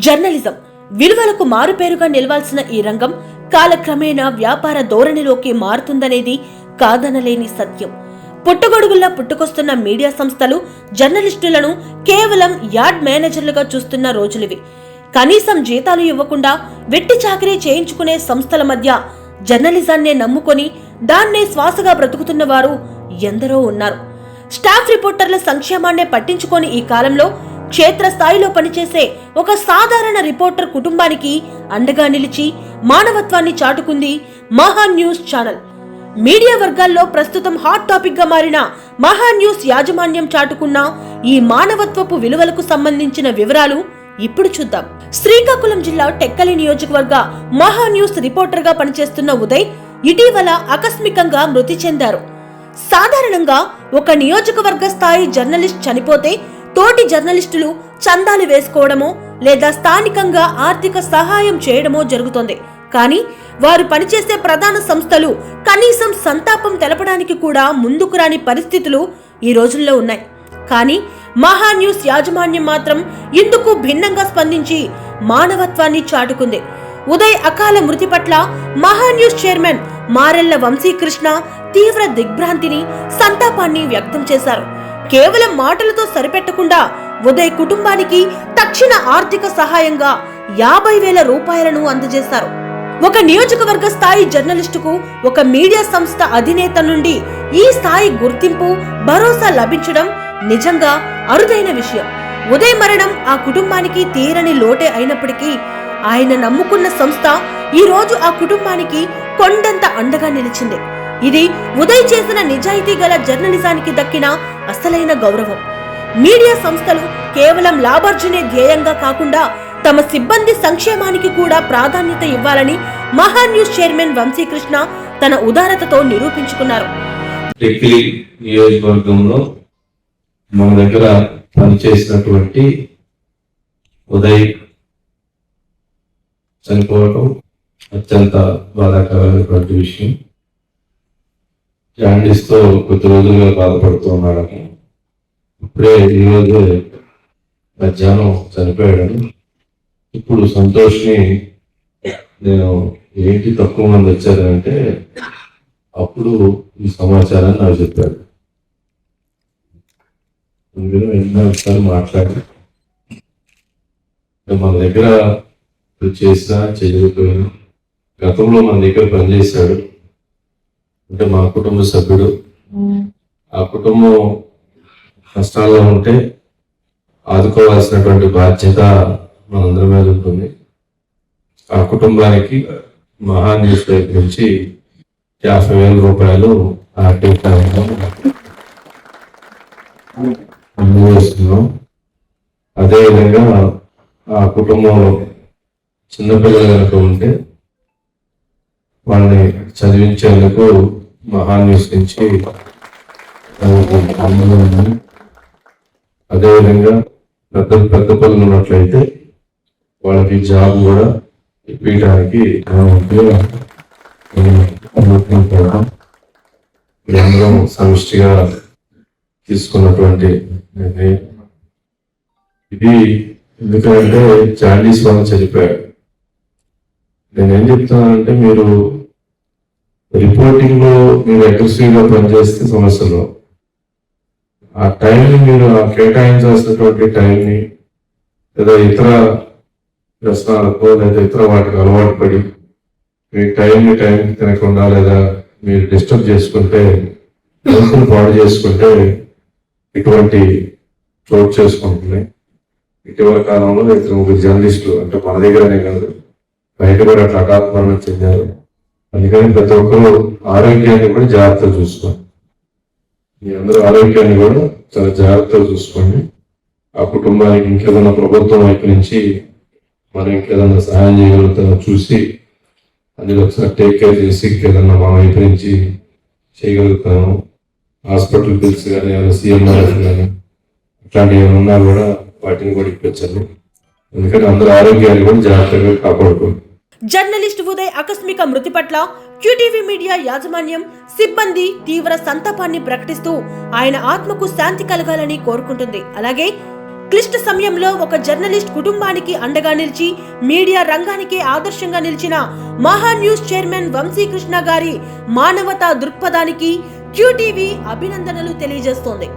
Journalism విలువలకు మారుపేరుగా నిలవాల్సిన ఈ రంగం కాలక్రమేణా వ్యాపార ధోరణిలోకి మారుతుందనేది కాదనలేని సత్యం. పుట్టగొడుగుల్లా పుట్టుకొస్తున్న మీడియా సంస్థలు జర్నలిస్టులను కేవలం యార్డ్ మేనేజర్లుగా చూస్తున్న రోజులివి. కనీసం జీతాలు ఇవ్వకుండా వెట్టి చాకరీ చేయించుకునే సంస్థల మధ్య జర్నలిజాన్నే నమ్ముకొని దాన్నే శ్వాసగా బ్రతుకుతున్న వారు ఎందరో ఉన్నారు. స్టాఫ్ రిపోర్టర్ల సంక్షేమాన్నే పట్టించుకొని ఈ కాలంలో క్షేత్రస్థాయిలో పనిచేసే ఒక సాధారణ రిపోర్టర్ కుటుంబానికి అండగా నిలిచి మానవత్వాన్ని చాటుకుంది మహా న్యూస్ ఛానల్. మీడియా వర్గాల్లో ప్రస్తుతం హాట్ టాపిక్ గా మారిన మహా న్యూస్ యాజమాన్యం చాటుకున్న ఈ మానవత్వపు విలువలకు సంబంధించిన వివరాలు ఇప్పుడు చూద్దాం. శ్రీకాకుళం జిల్లా టెక్కలి నియోజకవర్గ మహా న్యూస్ రిపోర్టర్ గా పనిచేస్తున్న ఉదయ్ ఇటీవల ఆకస్మికంగా మృతి చెందారు. సాధారణంగా ఒక నియోజకవర్గ స్థాయి జర్నలిస్ట్ చనిపోతే తోటి జర్నలిస్టులు చందాలు వేసుకోవడమో లేదా స్థానికంగా ఆర్థిక సహాయం చేయడమో జరుగుతోంది. కానీ వారు పనిచేసే ప్రధాన సంస్థలు కనీసం సంతాపం తెలపడానికి కూడా ముందుకు రాని పరిస్థితులు ఈ రోజుల్లో ఉన్నాయి. కానీ మహా న్యూస్ యాజమాన్యం మాత్రం ఇందుకు భిన్నంగా స్పందించి మానవత్వాన్ని చాటుకుంది. ఉదయ్ అకాల మృతి పట్ల మహా న్యూస్ చైర్మన్ మారెళ్ల వంశీకృష్ణ తీవ్ర దిగ్భ్రాంతిని, సంతాపాన్ని వ్యక్తం చేశారు. కేవలం మాటలతో సరిపెట్టకుండా ఉదయ్ కుటుంబానికి తక్షణ ఆర్థిక సహాయంగా 50,000 రూపాయలను అందజేశారు. ఒక నియోజకవర్గ స్థాయి జర్నలిస్టుకు ఒక మీడియా సంస్థ అధినేత నుండి ఈ స్థాయి గుర్తింపు, భరోసా లభించడం నిజంగా అరుదైన విషయం. ఉదయ్ మరణం ఆ కుటుంబానికి తీరని లోటే అయినప్పటికీ ఆయన నమ్ముకున్న సంస్థ ఈ రోజు ఆ కుటుంబానికి కొండంత అండగా నిలిచింది. ఇది ఉదయ్ చేసిన నిజాయితీ గల జర్నలిజానికి దక్కిన అసలైన గౌరవం. మీడియా సంస్థలు కేవలం లాభార్జనే ధ్యేయంగా కాకుండా తమ సిబ్బంది సంక్షేమానికి కూడా ప్రాధాన్యత ఇవ్వాలని మహా న్యూస్ చైర్మన్ వంశీకృష్ణ తన ఉదారతతో నిరూపించుకున్నారు. టెక్కలి నియోజకవర్గంలో మన దగ్గర పనిచేసినటువంటి ఉదయ్ చనిపోవడం అత్యంత బాధాకరమైనటువంటి విషయం. జాండీస్ తో కొద్ది రోజులుగా బాధపడుతూ ఉన్నాడని ఇప్పుడే ఈరోజు మధ్యాహ్నం చనిపోయాడని. ఇప్పుడు సంతోష్ని నేను ఏంటి తక్కువ మంది వచ్చారంటే అప్పుడు ఈ సమాచారాన్ని నాకు చెప్పాడు. అందులో ఎన్నో ఒకసారి మాట్లాడి మన దగ్గర చేసినా చేయకపోయినా గతంలో మన దగ్గర పనిచేశాడు అంటే మా కుటుంబ సభ్యుడు. ఆ కుటుంబం కష్టాల్లో ఉంటే ఆదుకోవాల్సినటువంటి బాధ్యత మనందరి మీద ఉంటుంది. ఆ కుటుంబానికి మహా న్యూస్ వైపు నుంచి 50,000 రూపాయలు ఆర్థిక అందజేస్తున్నాం. అదేవిధంగా ఆ కుటుంబంలో చిన్నపిల్లలు కనుక ఉంటే వాళ్ళని చదివించేందుకు మహా న్యూస్ నుంచి అదేవిధంగా పెద్ద పిల్లలు ఉన్నట్లయితే వాళ్ళకి జాబ్ కూడా ఇప్పించడానికి అందరం సమిష్టిగా తీసుకున్నటువంటి నిర్ణయం ఇది. ఎందుకంటే చార్లీస్ వాళ్ళు చనిపోయాడు. నేనేం చెప్తున్నానంటే మీరు రిపోర్టింగ్ లో మీరు అగ్రెసివ్ గా పనిచేస్తే సమస్యలు ఆ టైంని మీరు కేటాయించాల్సినటువంటి టైంని లేదా ఇతర వ్యసనాలకో లేదా ఇతర వాటికి అలవాటు పడి మీ టైంకి తినకుండా లేదా మీరు డిస్టర్బ్ చేసుకుంటే హెల్త్ని పాడు చేసుకుంటే ఇటువంటి చోటు చేసుకుంటున్నాయి. ఇటీవల కాలంలో 2-3 జర్నలిస్టులు అంటే మన దగ్గరనే కాదు బయట కూడా అట్లా హఠాత్మరణం చెందారు. అందుకని ప్రతి ఒక్కరు ఆరోగ్యాన్ని కూడా జాగ్రత్తగా చూసుకోండి. మీ అందరూ ఆరోగ్యాన్ని కూడా చాలా జాగ్రత్తగా చూసుకోండి. ఆ కుటుంబానికి ఇంకేదైనా ప్రభుత్వం వైపు నుంచి మనం ఇంకేదైనా సహాయం చేయగలుగుతామో చూసి అది ఒకసారి టేక్ కేర్ చేసి ఇంకేదన్నా మా వైపు నుంచి చేయగలుగుతాము. హాస్పిటల్ బిల్స్ కానీ ఏమైనా CMRF కానీ అట్లాంటివి ఏమైనా ఉన్నా కూడా వాటిని కూడా ఇప్పించాలి. ఎందుకంటే అందరూ ఆరోగ్యాన్ని కూడా జాగ్రత్తగా కాపాడుకోండి. జర్నలిస్ట్ ఉదయ్ ఆకస్మిక మృతి పట్ల QTV మీడియా యాజమాన్యం, సిబ్బంది తీవ్ర సంతాపాన్ని ప్రకటిస్తూ ఆయన ఆత్మకు శాంతి కలగాలని కోరుకుంటుంది. అలాగే క్లిష్ట సమయంలో ఒక జర్నలిస్ట్ కుటుంబానికి అండగా నిలిచి మీడియా రంగానికి ఆదర్శంగా నిలిచిన మహా న్యూస్ చైర్మన్ వంశీకృష్ణ గారి మానవతా దృక్పథానికి QTV అభినందనలు తెలియజేస్తోంది.